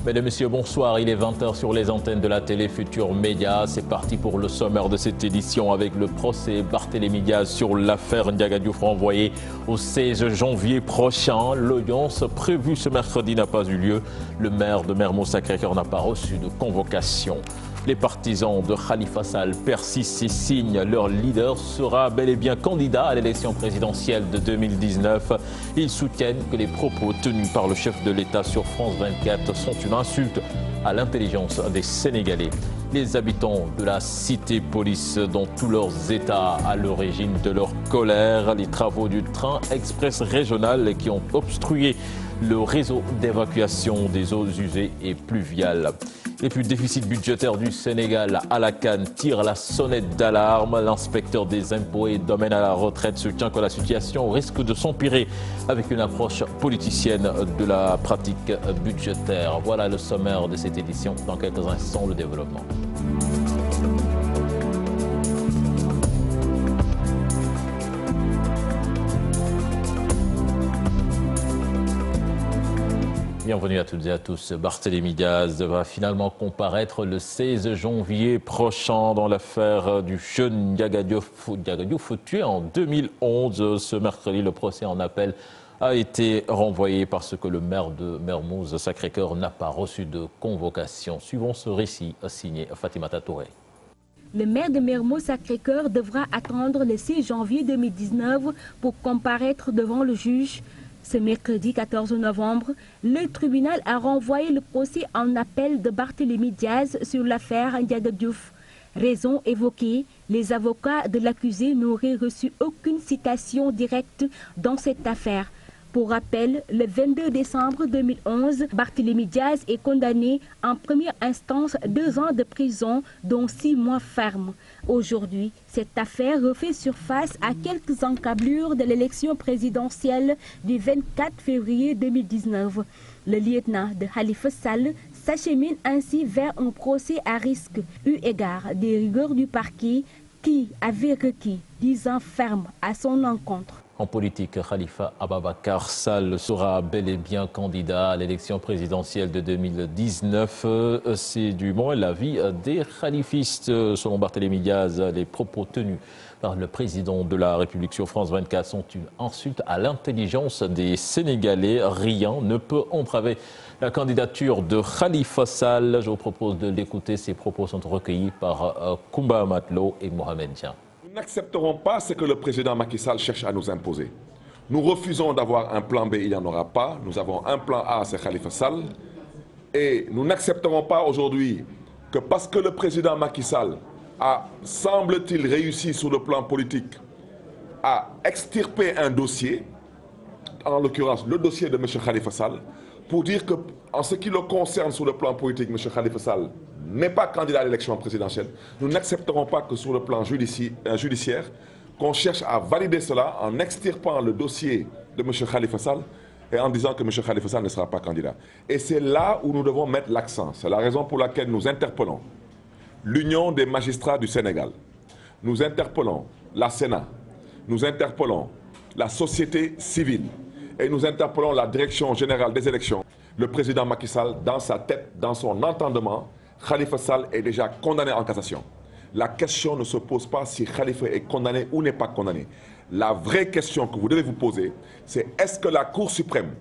Mesdames et messieurs, bonsoir. Il est 20h sur les antennes de la télé Futur Média. C'est parti pour le sommaire de cette édition avec le procès Barthélémy Diaz sur l'affaire Ndiaga Diouf renvoyé au 16 janvier prochain. L'audience prévue ce mercredi n'a pas eu lieu. Le maire de Mermoz Sacré-Cœur n'a pas reçu de convocation. Les partisans de Khalifa Sall persistent et signent. Leur leader sera bel et bien candidat à l'élection présidentielle de 2019. Ils soutiennent que les propos tenus par le chef de l'État sur France 24 sont une insulte à l'intelligence des Sénégalais. Les habitants de la cité police dans tous leurs états à l'origine de leur colère. Les travaux du train express régional qui ont obstrué le réseau d'évacuation des eaux usées et pluviales. Et puis, le déficit budgétaire du Sénégal à la CAN tire la sonnette d'alarme. L'inspecteur des impôts et domaines à la retraite soutient que la situation risque de s'empirer avec une approche politicienne de la pratique budgétaire. Voilà le sommaire de cette édition. Dans quelques instants, le développement. Bienvenue à toutes et à tous. Barthélémy Diaz devra finalement comparaître le 16 janvier prochain dans l'affaire du jeune Ndiaga Diouf tué en 2011. Ce mercredi, le procès en appel a été renvoyé parce que le maire de Mermoz Sacré-Cœur n'a pas reçu de convocation. Suivons ce récit signé Fatimata Touré. Le maire de Mermoz Sacré-Cœur devra attendre le 6 janvier 2019 pour comparaître devant le juge. Ce mercredi 14 novembre, le tribunal a renvoyé le procès en appel de Barthélémy Diaz sur l'affaire Ndiaga Diouf. Raison évoquée, les avocats de l'accusé n'auraient reçu aucune citation directe dans cette affaire. Pour rappel, le 22 décembre 2011, Barthélémy Diaz est condamné en première instance 2 ans de prison, dont 6 mois fermes. Aujourd'hui, cette affaire refait surface à quelques encablures de l'élection présidentielle du 24 février 2019. Le lieutenant de Khalifa Sall s'achemine ainsi vers un procès à risque, eu égard des rigueurs du parquet qui avait requis 10 ans fermes à son encontre. En politique, Khalifa Ababacar Sall sera bel et bien candidat à l'élection présidentielle de 2019. C'est du moins l'avis des khalifistes. Selon Barthélémy Diaz, les propos tenus par le président de la République sur France 24 sont une insulte à l'intelligence des Sénégalais. Rien ne peut entraver la candidature de Khalifa Sall. Je vous propose de l'écouter. Ces propos sont recueillis par Koumba Amatlo et Mohamed Dian. Nous n'accepterons pas ce que le président Macky Sall cherche à nous imposer. Nous refusons d'avoir un plan B, il n'y en aura pas. Nous avons un plan A, c'est Khalifa Sall. Et nous n'accepterons pas aujourd'hui que parce que le président Macky Sall a, semble-t-il, réussi sur le plan politique à extirper un dossier, en l'occurrence le dossier de M. Khalifa Sall, pour dire que, en ce qui le concerne sur le plan politique, M. Khalifa Sall n'est pas candidat à l'élection présidentielle. Nous n'accepterons pas que sur le plan judiciaire, qu'on cherche à valider cela en extirpant le dossier de M. Khalifa Sall et en disant que M. Khalifa Sall ne sera pas candidat. Et c'est là où nous devons mettre l'accent. C'est la raison pour laquelle nous interpellons l'Union des magistrats du Sénégal. Nous interpellons la Sénat. Nous interpellons la société civile. Et nous interpellons la direction générale des élections. Le président Macky Sall, dans sa tête, dans son entendement, Khalifa Sall est déjà condamné en cassation. La question ne se pose pas si Khalifa est condamné ou n'est pas condamné. La vraie question que vous devez vous poser, c'est est-ce que la Cour suprême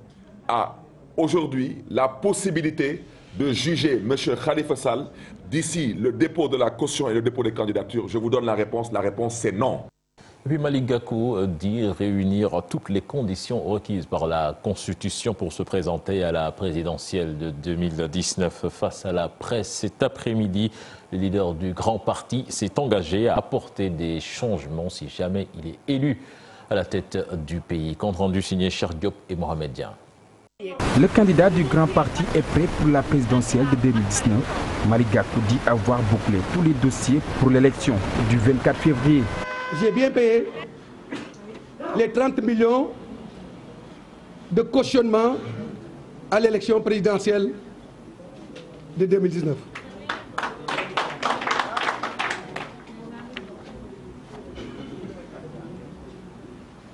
a aujourd'hui la possibilité de juger M. Khalifa Sall d'ici le dépôt de la caution et le dépôt des candidatures? Je vous donne la réponse c'est non. Et puis Malick Gakou dit réunir toutes les conditions requises par la Constitution pour se présenter à la présidentielle de 2019. Face à la presse cet après-midi, le leader du grand parti s'est engagé à apporter des changements si jamais il est élu à la tête du pays. Compte rendu signé Cheikh Diop et Mohamed Dian. Le candidat du grand parti est prêt pour la présidentielle de 2019. Malick Gakou dit avoir bouclé tous les dossiers pour l'élection du 24 février. J'ai bien payé les 30 millions de cautionnement à l'élection présidentielle de 2019.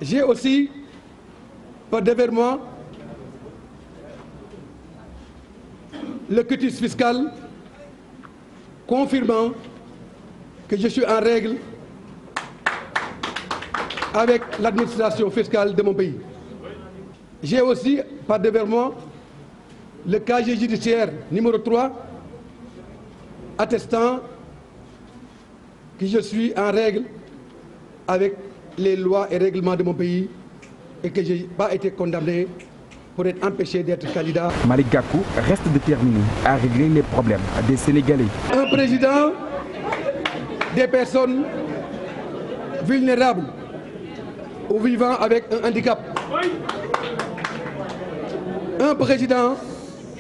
J'ai aussi, par dévernement, le quitus fiscal, confirmant que je suis en règle avec l'administration fiscale de mon pays. J'ai aussi, par devers moi, le casier judiciaire numéro 3, attestant que je suis en règle avec les lois et règlements de mon pays et que je n'ai pas été condamné pour être empêché d'être candidat. Malick Gakou reste déterminé à régler les problèmes des Sénégalais. Un président des personnes vulnérables ou vivant avec un handicap. Un président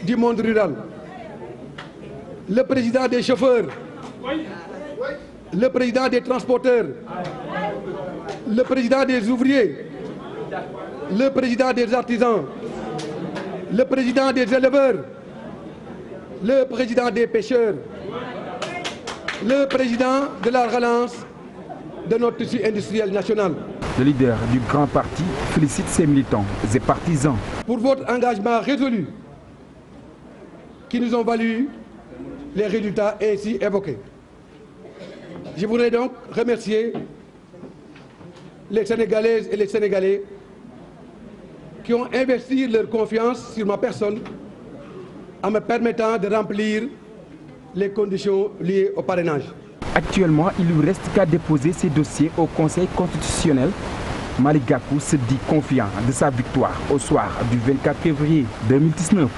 du monde rural. Le président des chauffeurs. Le président des transporteurs. Le président des ouvriers. Le président des artisans. Le président des éleveurs. Le président des pêcheurs. Le président de la relance de notre tissu industriel national. Le leader du grand parti félicite ses militants et partisans. Pour votre engagement résolu qui nous ont valu les résultats ainsi évoqués. Je voudrais donc remercier les Sénégalaises et les Sénégalais qui ont investi leur confiance sur ma personne en me permettant de remplir les conditions liées au parrainage. Actuellement, il lui reste qu'à déposer ses dossiers au Conseil constitutionnel. Malick Gakou se dit confiant de sa victoire au soir du 24 février 2019.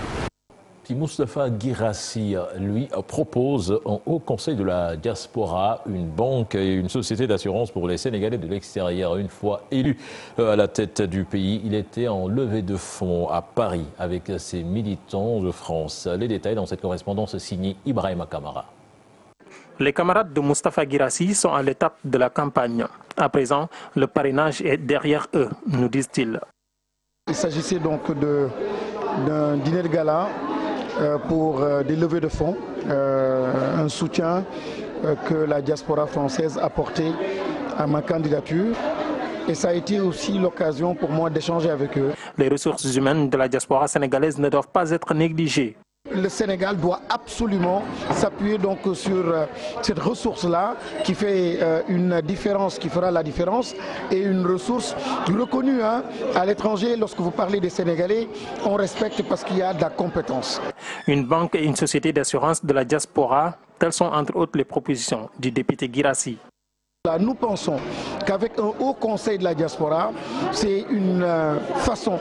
Moustapha Guirassy, lui, propose en Haut Conseil de la diaspora une banque et une société d'assurance pour les Sénégalais de l'extérieur. Une fois élu à la tête du pays, il était en levée de fonds à Paris avec ses militants de France. Les détails dans cette correspondance signée Ibrahima Kamara. Les camarades de Moustapha Guirassy sont à l'étape de la campagne. À présent, le parrainage est derrière eux, nous disent-ils. Il s'agissait donc d'un dîner de gala pour des levées de fonds, un soutien que la diaspora française a apporté à ma candidature. Et ça a été aussi l'occasion pour moi d'échanger avec eux. Les ressources humaines de la diaspora sénégalaise ne doivent pas être négligées. Le Sénégal doit absolument s'appuyer donc sur cette ressource-là qui fait une différence, qui fera la différence, et une ressource reconnue à l'étranger. Lorsque vous parlez des Sénégalais, on respecte parce qu'il y a de la compétence. Une banque et une société d'assurance de la diaspora, telles sont entre autres les propositions du député Guirassy. Nous pensons qu'avec un haut conseil de la diaspora, c'est une façon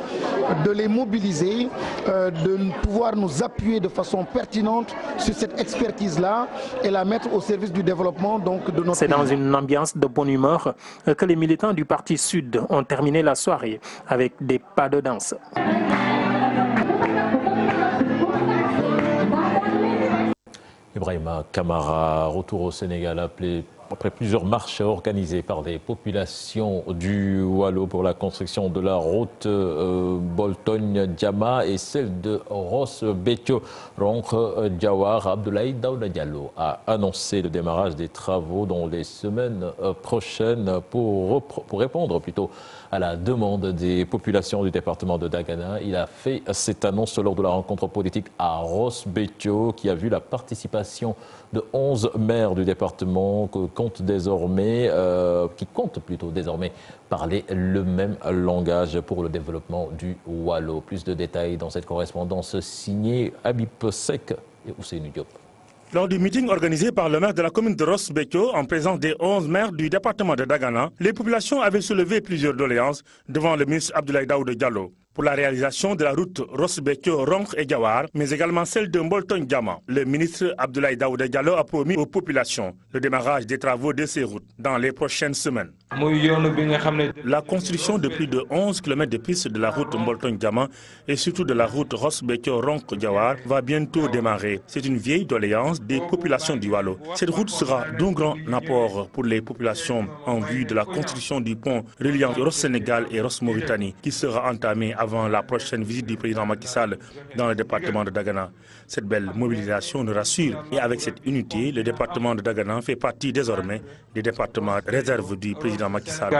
de les mobiliser, de pouvoir nous appuyer de façon pertinente sur cette expertise-là et la mettre au service du développement donc, de notre pays. C'est dans une ambiance de bonne humeur que les militants du Parti Sud ont terminé la soirée avec des pas de danse. Ibrahima Kamara, retour au Sénégal après plusieurs marches organisées par des populations du Waalo pour la construction de la route Bolton-Diama et celle de Ross Béthio-Ronkh-Diawar. Abdoulaye Daouda Diallo a annoncé le démarrage des travaux dans les semaines prochaines pour répondre plutôt à la demande des populations du département de Dagana. Il a fait cette annonce lors de la rencontre politique à Ross Béthio qui a vu la participation de 11 maires du département qui comptent désormais parler le même langage pour le développement du Waalo. Plus de détails dans cette correspondance signée Habib Sek et Ousseynou Diop. Lors du meeting organisé par le maire de la commune de Ross Béthio en présence des 11 maires du département de Dagana, les populations avaient soulevé plusieurs doléances devant le ministre Abdoulaye Daouda Diallo pour la réalisation de la route Ross Béthio-Ronkh-Diawar, mais également celle de Bolton-Diama. Le ministre Abdoulaye Daouda Diallo a promis aux populations le démarrage des travaux de ces routes dans les prochaines semaines. La construction de plus de 11 km de piste de la route Bolton-Diama et surtout de la route Ross Béthio-Ronkh-Diawar va bientôt démarrer. C'est une vieille doléance des populations du Waalo. Cette route sera d'un grand apport pour les populations en vue de la construction du pont reliant Ross Sénégal et Ross Mauritanie qui sera entamé avant la prochaine visite du président Macky Sall dans le département de Dagana. Cette belle mobilisation nous rassure et avec cette unité, le département de Dagana fait partie désormais des départements réserves du président Macky Sall.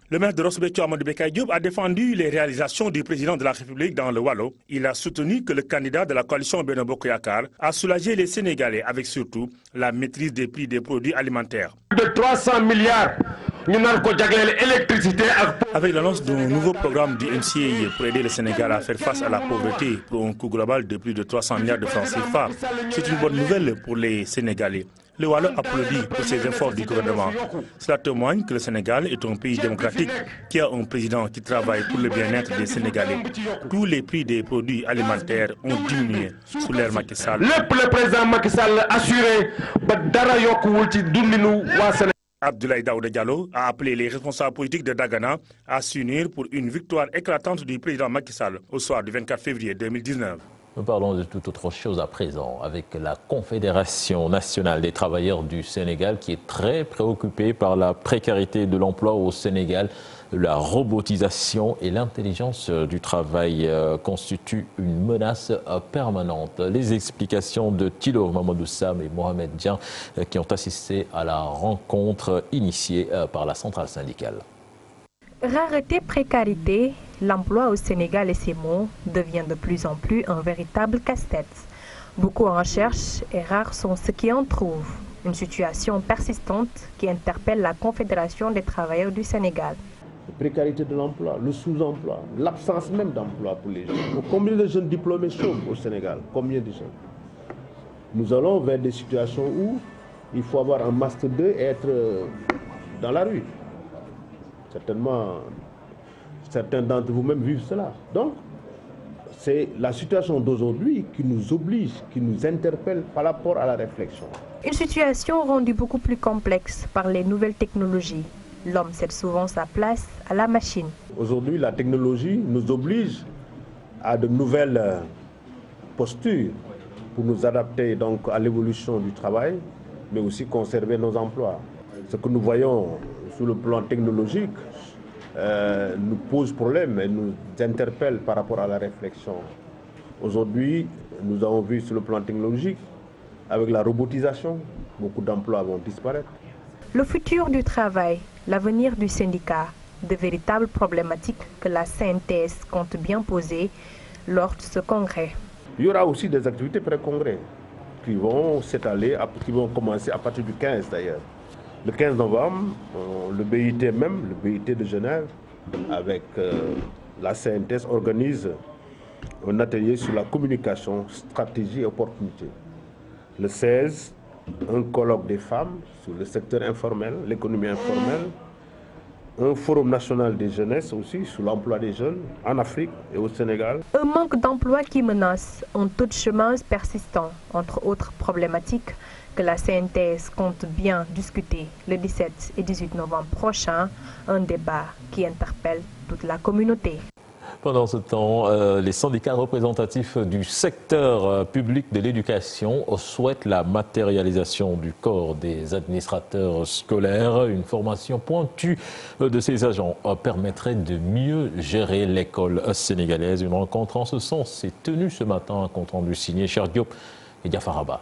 Le maire de Ross Béthio, Amadou Bekay Diop, a défendu les réalisations du président de la République dans le Wallo. Il a soutenu que le candidat de la coalition Benno Bokk Yakaar a soulagé les Sénégalais avec surtout la maîtrise des prix des produits alimentaires. De 300 milliards, nous avons l'électricité. Avec l'annonce d'un nouveau programme du MCA pour aider le Sénégal à faire face à la pauvreté pour un coût global de plus de 300 milliards de francs CFA, c'est une bonne nouvelle pour les Sénégalais. Le Wallo applaudit pour ces efforts du gouvernement. Cela témoigne que le Sénégal est un pays démocratique qui a un président qui travaille pour le bien-être des Sénégalais. Tous les prix des produits alimentaires ont diminué sous l'ère Macky Sall. Le président Macky Sall a assuré que Abdoulaye Daouda Diallo a appelé les responsables politiques de Dagana à s'unir pour une victoire éclatante du président Macky Sall au soir du 24 février 2019. Nous parlons de toute autre chose à présent avec la Confédération nationale des travailleurs du Sénégal qui est très préoccupée par la précarité de l'emploi au Sénégal. La robotisation et l'intelligence du travail constituent une menace permanente. Les explications de Thilo Mamadou Sam et Mohamed Dian qui ont assisté à la rencontre initiée par la centrale syndicale. Rareté, précarité, l'emploi au Sénégal et ses mots devient de plus en plus un véritable casse-tête. Beaucoup en cherchent et rares sont ceux qui en trouvent. Une situation persistante qui interpelle la Confédération des travailleurs du Sénégal. La précarité de l'emploi, le sous-emploi, l'absence même d'emploi pour les jeunes. Combien de jeunes diplômés chôment au Sénégal? Combien de jeunes? Nous allons vers des situations où il faut avoir un master 2 et être dans la rue. Certainement, certains d'entre vous-même vivent cela. Donc, c'est la situation d'aujourd'hui qui nous oblige, qui nous interpelle par rapport à la réflexion. Une situation rendue beaucoup plus complexe par les nouvelles technologies. L'homme cède souvent sa place à la machine. Aujourd'hui, la technologie nous oblige à de nouvelles postures pour nous adapter donc à l'évolution du travail, mais aussi conserver nos emplois. Ce que nous voyons sur le plan technologique nous pose problème et nous interpelle par rapport à la réflexion. Aujourd'hui, nous avons vu sur le plan technologique, avec la robotisation, beaucoup d'emplois vont disparaître. Le futur du travail, l'avenir du syndicat, de véritables problématiques que la CNTS compte bien poser lors de ce congrès. Il y aura aussi des activités pré-congrès qui vont s'étaler, qui vont commencer à partir du 15 d'ailleurs. Le 15 novembre, le BIT même, le BIT de Genève, avec la CNTS, organise un atelier sur la communication, stratégie et opportunité. Le 16, un colloque des femmes sur le secteur informel, l'économie informelle. Un forum national des jeunesses aussi sur l'emploi des jeunes en Afrique et au Sénégal. Un manque d'emploi qui menace un taux de chômage persistant, entre autres problématiques que la CNTS compte bien discuter le 17 et 18 novembre prochain, un débat qui interpelle toute la communauté. Pendant ce temps, les syndicats représentatifs du secteur public de l'éducation souhaitent la matérialisation du corps des administrateurs scolaires. Une formation pointue de ces agents permettrait de mieux gérer l'école sénégalaise. Une rencontre en ce sens s'est tenue ce matin, un compte rendu signé Cheikh Diop et Diafaraba.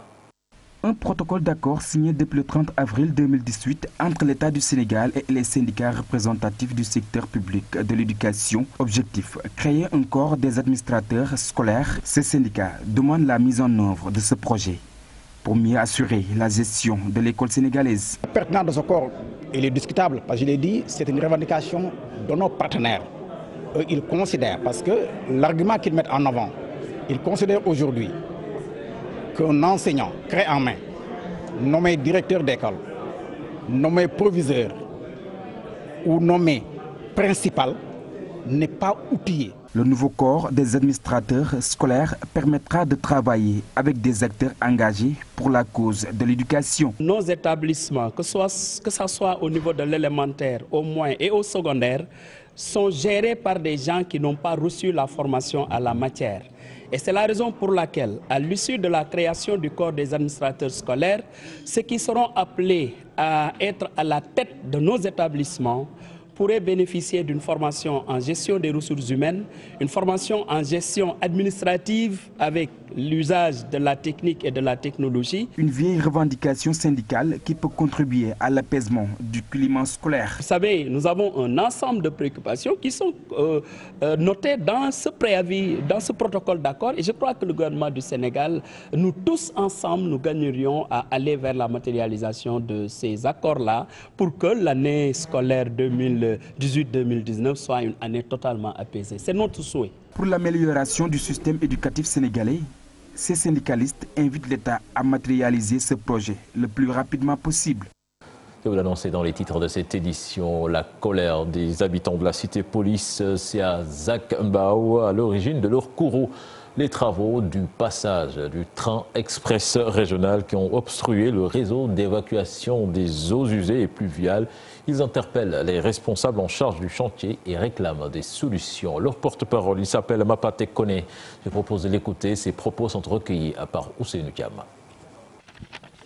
Un protocole d'accord signé depuis le 30 avril 2018 entre l'État du Sénégal et les syndicats représentatifs du secteur public de l'éducation. Objectif, créer un corps des administrateurs scolaires. Ces syndicats demandent la mise en œuvre de ce projet pour mieux assurer la gestion de l'école sénégalaise. La pertinence de ce corps, il est discutable, parce que je l'ai dit, c'est une revendication de nos partenaires. Eux, ils considèrent, parce que l'argument qu'ils mettent en avant, ils considèrent aujourd'hui qu'un enseignant clé en main, nommé directeur d'école, nommé proviseur ou nommé principal, n'est pas outillé. Le nouveau corps des administrateurs scolaires permettra de travailler avec des acteurs engagés pour la cause de l'éducation. Nos établissements, que ce soit au niveau de l'élémentaire, au moyen et au secondaire, sont gérés par des gens qui n'ont pas reçu la formation à la matière. Et c'est la raison pour laquelle, à l'issue de la création du corps des administrateurs scolaires, ceux qui seront appelés à être à la tête de nos établissements pourraient bénéficier d'une formation en gestion des ressources humaines, une formation en gestion administrative avec l'usage de la technique et de la technologie. Une vieille revendication syndicale qui peut contribuer à l'apaisement du climat scolaire. Vous savez, nous avons un ensemble de préoccupations qui sont notées dans ce préavis, dans ce protocole d'accord. Et je crois que le gouvernement du Sénégal, nous tous ensemble, nous gagnerions à aller vers la matérialisation de ces accords-là pour que l'année scolaire 2018-2019 soit une année totalement apaisée. C'est notre souhait. Pour l'amélioration du système éducatif sénégalais, ces syndicalistes invitent l'État à matérialiser ce projet le plus rapidement possible. Je vous l'annoncer dans les titres de cette édition, la colère des habitants de la cité police, c'est à Zac Mbao, à l'origine de leur courroux. Les travaux du passage du train express régional qui ont obstrué le réseau d'évacuation des eaux usées et pluviales. Ils interpellent les responsables en charge du chantier et réclament des solutions. Leur porte-parole, il s'appelle Mapate Kone. Je propose de l'écouter. Ses propos sont recueillis par Ousseynou Thiam.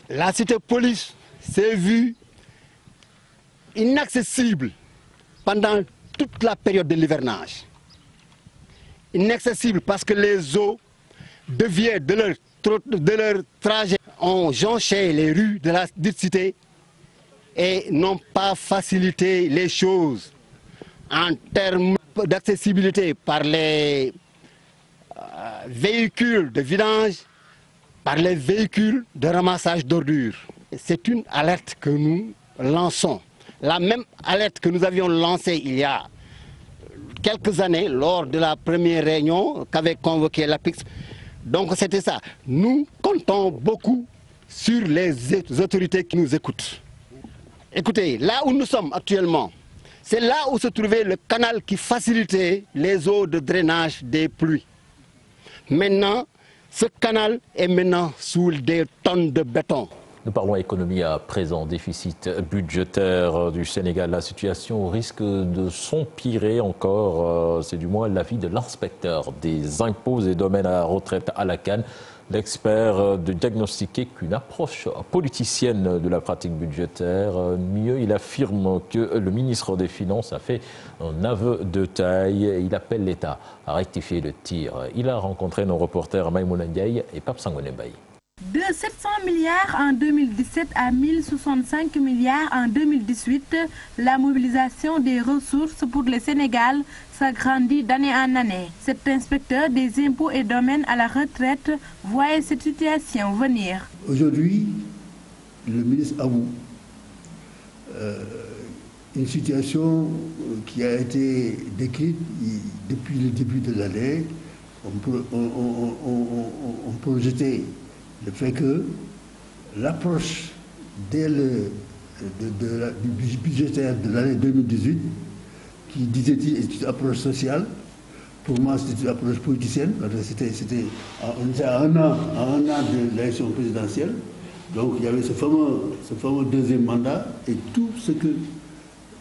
La cité police s'est vue inaccessible pendant toute la période de l'hivernage. Inaccessible parce que les eaux deviennent de leur trajet ont jonché les rues de la cité et n'ont pas facilité les choses en termes d'accessibilité par les véhicules de vidange, par les véhicules de ramassage d'ordures. C'est une alerte que nous lançons. La même alerte que nous avions lancée il y a quelques années lors de la première réunion qu'avait convoqué l'APIX. Donc c'était ça. Nous comptons beaucoup sur les autorités qui nous écoutent. Écoutez, là où nous sommes actuellement, c'est là où se trouvait le canal qui facilitait les eaux de drainage des pluies. Maintenant, ce canal est maintenant sous des tonnes de béton. Nous parlons économie à présent, déficit budgétaire du Sénégal. La situation risque de s'empirer encore. C'est du moins l'avis de l'inspecteur des impôts et domaines à la retraite à la CAN. L'expert de diagnostiquer qu'une approche politicienne de la pratique budgétaire. Mieux, il affirme que le ministre des Finances a fait un aveu de taille. Il appelle l'État à rectifier le tir. Il a rencontré nos reporters Maïmouna Ndiaye et Pape Sangoné Mbaye. De 700 milliards en 2017 à 1065 milliards en 2018, la mobilisation des ressources pour le Sénégal s'agrandit d'année en année. Cet inspecteur des impôts et domaines à la retraite voyait cette situation venir. Aujourd'hui, le ministre avoue une situation qui a été décrite depuis le début de l'année. On projetait le fait que l'approche du budgétaire de l'année 2018, qui disait-il est une approche sociale, pour moi c'était une approche politicienne, on était à un an de l'élection présidentielle, donc il y avait ce fameux deuxième mandat, et tout ce que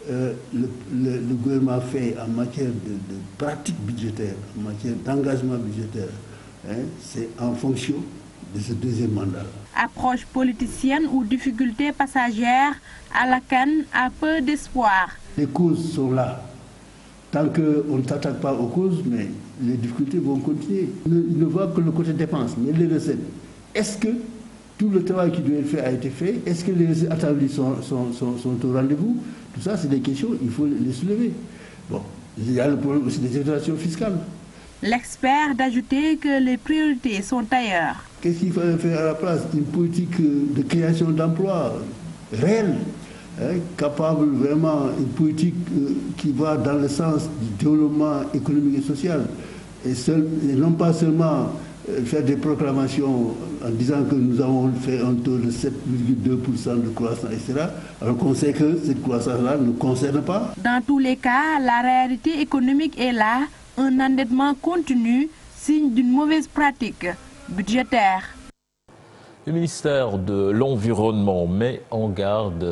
le gouvernement a fait en matière de pratique budgétaire, en matière d'engagement budgétaire, c'est en fonction de ce deuxième mandat. Approche politicienne ou difficultés passagères, à la CAN a peu d'espoir. Les causes sont là. Tant qu'on ne s'attaque pas aux causes, mais les difficultés vont continuer. Il ne voit que le côté dépenses, mais les recettes. Est-ce que tout le travail qui doit être fait a été fait? Est-ce que les recettes attendues sont au rendez-vous? Tout ça, c'est des questions, il faut les soulever. Bon, il y a le problème aussi des exonérations fiscales. L'expert d'ajouter que les priorités sont ailleurs. Qu'est-ce qu'il fallait faire à la place? Une politique de création d'emplois réelle, capable vraiment, une politique qui va dans le sens du développement économique et social. Et non pas seulement faire des proclamations en disant que nous avons fait un taux de 7,2% de croissance, etc. Alors qu'on sait que cette croissance-là ne nous concerne pas. Dans tous les cas, la réalité économique est là. Un endettement continu, signe d'une mauvaise pratique budgétaire. Le ministère de l'Environnement met en garde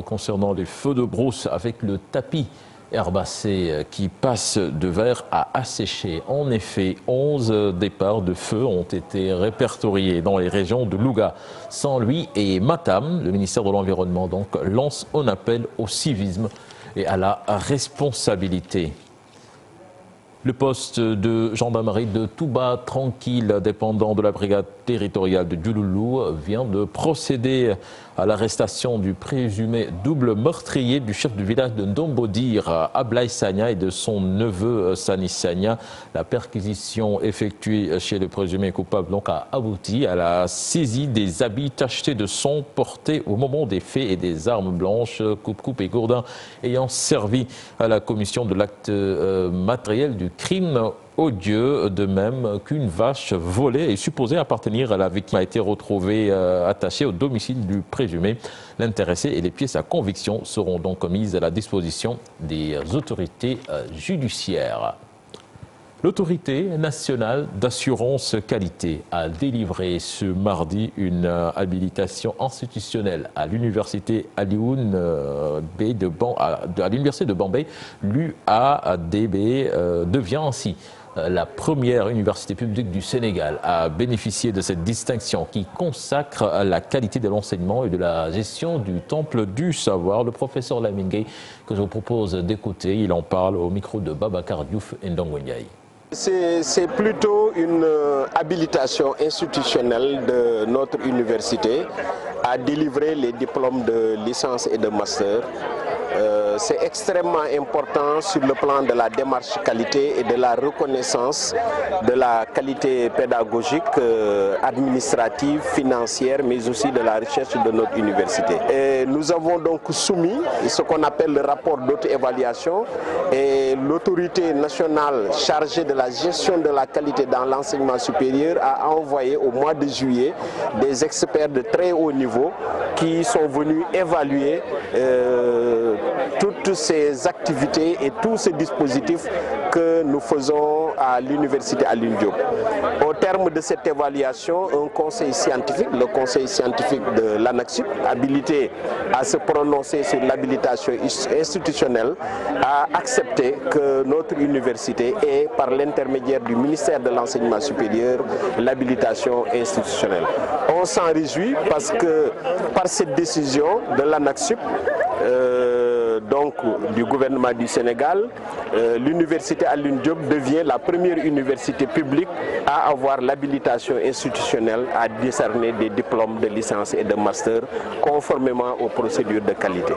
concernant les feux de brousse avec le tapis herbacé qui passe de vert à asséché. En effet, 11 départs de feu ont été répertoriés dans les régions de Louga, Saint-Louis et Matam. Le ministère de l'Environnement donc lance un appel au civisme et à la responsabilité. Le poste de gendarmerie de Touba Tranquille, dépendant de la brigade territoriale de Diouloulou, vient de procéder à l'arrestation du présumé double meurtrier du chef du village de Ndombodir, Ablaye Sagna, et de son neveu Sani Sagna. La perquisition effectuée chez le présumé coupable donc a abouti à la saisie des habits tachetés de sang portés au moment des faits et des armes blanches, coupe-coupe et gourdin ayant servi à la commission de l'acte matériel du crime odieux, de même qu'une vache volée et supposée appartenir à la victime a été retrouvée attachée au domicile du présumé. L'intéressé et les pièces à conviction seront donc mises à la disposition des autorités judiciaires. L'autorité nationale d'assurance qualité a délivré ce mardi une habilitation institutionnelle à l'université Alioune à l'université de Bambey. L'UADB devient ainsi la première université publique du Sénégal à bénéficier de cette distinction qui consacre la qualité de l'enseignement et de la gestion du temple du savoir. Le professeur Lamine Gueye, que je vous propose d'écouter, il en parle au micro de Babacar Diouf et Ndongouniaï. C'est plutôt une habilitation institutionnelle de notre université à délivrer les diplômes de licence et de master. C'est extrêmement important sur le plan de la démarche qualité et de la reconnaissance de la qualité pédagogique, administrative, financière, mais aussi de la recherche de notre université. Et nous avons donc soumis ce qu'on appelle le rapport d'auto-évaluation, et l'autorité nationale chargée de la gestion de la qualité dans l'enseignement supérieur a envoyé au mois de juillet des experts de très haut niveau qui sont venus évaluer toutes ces activités et tous ces dispositifs que nous faisons à l'université Alioune Diop. Au terme de cette évaluation, un conseil scientifique, le conseil scientifique de l'ANAQSUP, habilité à se prononcer sur l'habilitation institutionnelle, a accepté que notre université ait, par l'intermédiaire du ministère de l'Enseignement supérieur, l'habilitation institutionnelle. On s'en réjouit parce que par cette décision de l'ANAQSUP, donc du gouvernement du Sénégal, l'université Alioune Diop devient la première université publique à avoir l'habilitation institutionnelle à décerner des diplômes de licence et de master conformément aux procédures de qualité.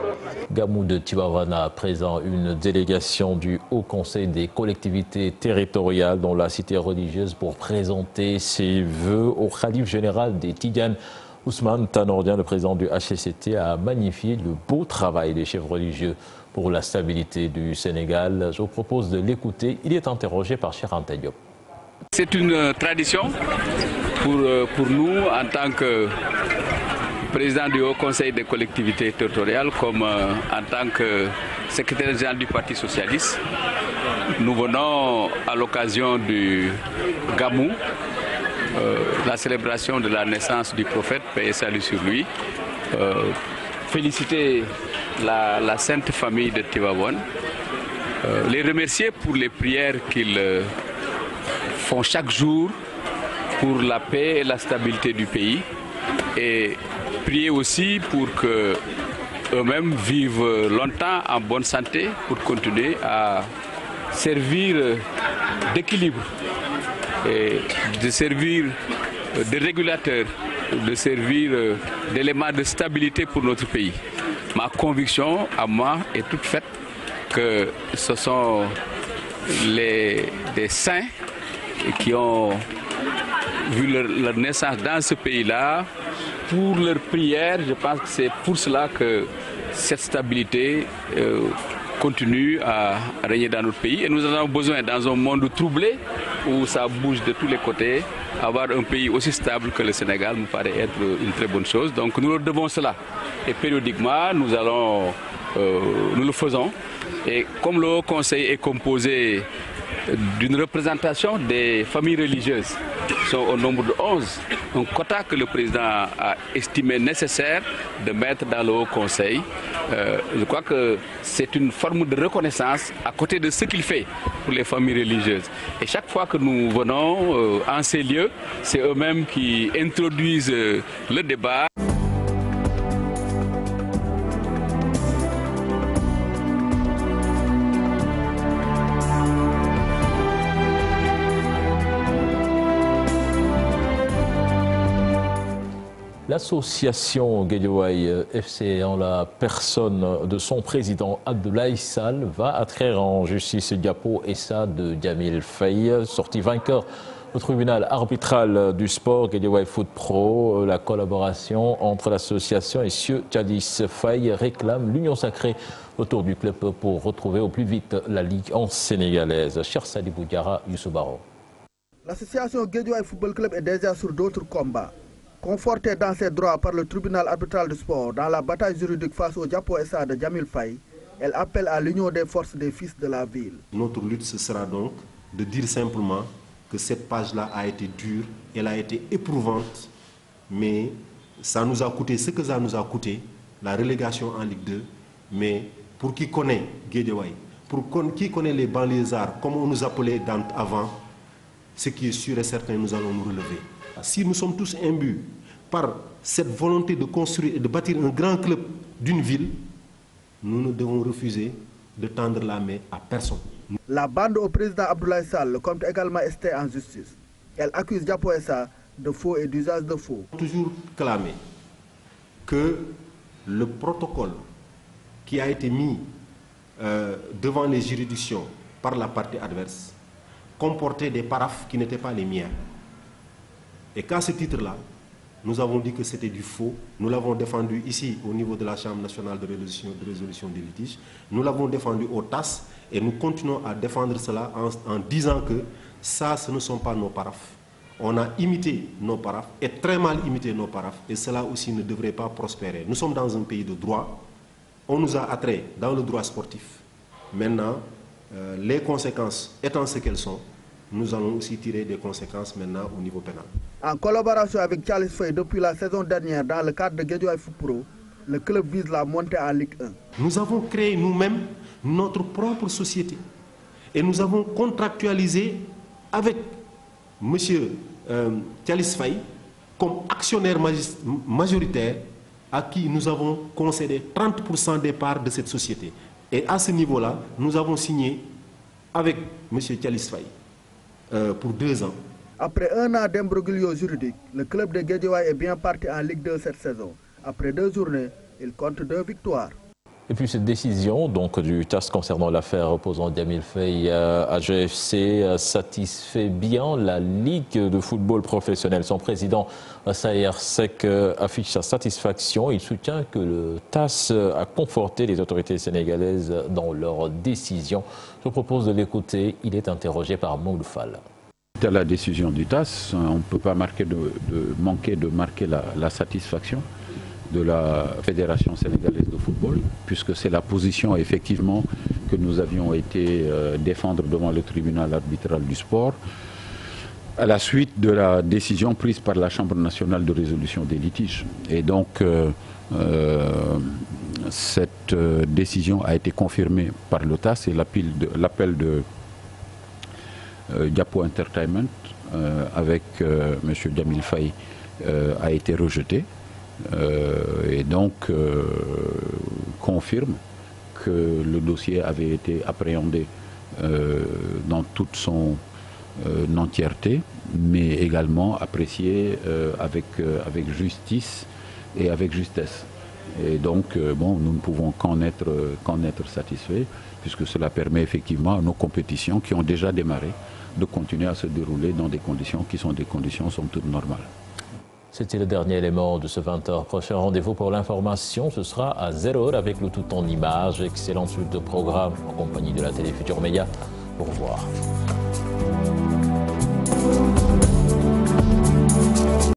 Gamou de Tivaouane a présent une délégation du Haut Conseil des collectivités territoriales dans la cité religieuse pour présenter ses vœux au khalife général des Tidjanes. Ousmane Tanordien, le président du HCCT, a magnifié le beau travail des chefs religieux pour la stabilité du Sénégal. Je vous propose de l'écouter. Il est interrogé par Cheikh Anta Diop. C'est une tradition pour nous en tant que président du Haut Conseil des collectivités territoriales, comme en tant que secrétaire général du Parti socialiste. Nous venons à l'occasion du Gamou, la célébration de la naissance du prophète, paix et salut sur lui, féliciter la Sainte Famille de Tivaouane, les remercier pour les prières qu'ils font chaque jour pour la paix et la stabilité du pays, et prier aussi pour que eux-mêmes vivent longtemps en bonne santé pour continuer à servir d'équilibre, et de servir de régulateur, de servir d'élément de stabilité pour notre pays. Ma conviction à moi est toute faite que ce sont des saints qui ont vu leur naissance dans ce pays-là. Pour leur prière, je pense que c'est pour cela que cette stabilité continue à régner dans notre pays. Et nous en avons besoin dans un monde troublé où ça bouge de tous les côtés. Avoir un pays aussi stable que le Sénégal me paraît être une très bonne chose. Donc nous leur devons cela. Et périodiquement, nous le faisons. Et comme le Haut Conseil est composé d'une représentation des familles religieuses, qui sont au nombre de 11, un quota que le président a estimé nécessaire de mettre dans le Haut Conseil. Je crois que c'est une forme de reconnaissance à côté de ce qu'il fait pour les familles religieuses. Et chaque fois que nous venons en ces lieux, c'est eux-mêmes qui introduisent le débat. L'association Guédiawaye FC, en la personne de son président Abdoulaye Sall, va attraire en justice Diapo Essa de Djamil Faye, sorti vainqueur au tribunal arbitral du sport Guédiawaye Foot Pro. La collaboration entre l'association et Sieux Tchadis Faye réclame l'union sacrée autour du club pour retrouver au plus vite la Ligue en sénégalaise. Cher Sadi Bougara, Youssou Baro. L'association Guédiawaye Football Club est déjà sur d'autres combats. Confortée dans ses droits par le tribunal arbitral du sport dans la bataille juridique face au Diapo Essa de Djamil Faye, elle appelle à l'union des forces des fils de la ville. Notre lutte, ce sera donc de dire simplement que cette page-là a été dure, elle a été éprouvante, mais ça nous a coûté ce que ça nous a coûté, la relégation en Ligue 2. Mais pour qui connaît Guédiawaye, pour qui connaît les banlieusards, comme on nous appelait avant, ce qui est sûr et certain, nous allons nous relever. Si nous sommes tous imbus par cette volonté de construire et de bâtir un grand club d'une ville, nous ne devons refuser de tendre la main à personne. La bande au président Abdoulaye Sall compte également rester en justice. Elle accuse Diapo Essa de faux et d'usage de faux. Toujours clamé que le protocole qui a été mis devant les juridictions par la partie adverse comportait des paraphes qui n'étaient pas les miens. Et qu'à ce titre-là, nous avons dit que c'était du faux. Nous l'avons défendu ici au niveau de la Chambre nationale de résolution des litiges. Nous l'avons défendu au TAS et nous continuons à défendre cela en disant que ça, ce ne sont pas nos paraphes. On a imité nos paraphes et très mal imité nos paraphes et cela aussi ne devrait pas prospérer. Nous sommes dans un pays de droit. On nous a attraits dans le droit sportif. Maintenant, les conséquences étant ce qu'elles sont, nous allons aussi tirer des conséquences maintenant au niveau pénal. En collaboration avec Charles Faye depuis la saison dernière dans le cadre de Guédiawaye Foot Pro, le club vise la montée en Ligue 1. Nous avons créé nous-mêmes notre propre société et nous avons contractualisé avec M. Charles Faye comme actionnaire majoritaire à qui nous avons concédé 30% des parts de cette société. Et à ce niveau-là, nous avons signé avec M. Charles Faye pour 2 ans. Après 1 an d'imbroglio juridique, le club de Guédiawaye est bien parti en Ligue 2 cette saison. Après 2 journées, il compte 2 victoires. Et puis cette décision donc, du TAS concernant l'affaire opposant Djamil Faye à GFC satisfait bien la Ligue de football professionnel. Son président Saher Seck affiche sa satisfaction. Il soutient que le TAS a conforté les autorités sénégalaises dans leur décision. Je propose de l'écouter. Il est interrogé par Maodo Fall. À la décision du TAS, on ne peut pas manquer de marquer la satisfaction de la Fédération sénégalaise de football, puisque c'est la position effectivement que nous avions été défendre devant le tribunal arbitral du sport, à la suite de la décision prise par la Chambre nationale de résolution des litiges. Et donc, cette décision a été confirmée par le TAS et l'appel de Diapo Entertainment avec M. Djamil Faye a été rejeté. Et donc confirme que le dossier avait été appréhendé dans toute son entièreté, mais également apprécié avec justice et avec justesse. Et donc, bon, nous ne pouvons qu'en être satisfaits, puisque cela permet effectivement à nos compétitions qui ont déjà démarré de continuer à se dérouler dans des conditions qui sont des conditions somme toute normales. C'était le dernier élément de ce 20h. Prochain rendez-vous pour l'information, ce sera à 0h avec le tout en images. Excellente suite de programme en compagnie de la télé Futur Média. Au revoir.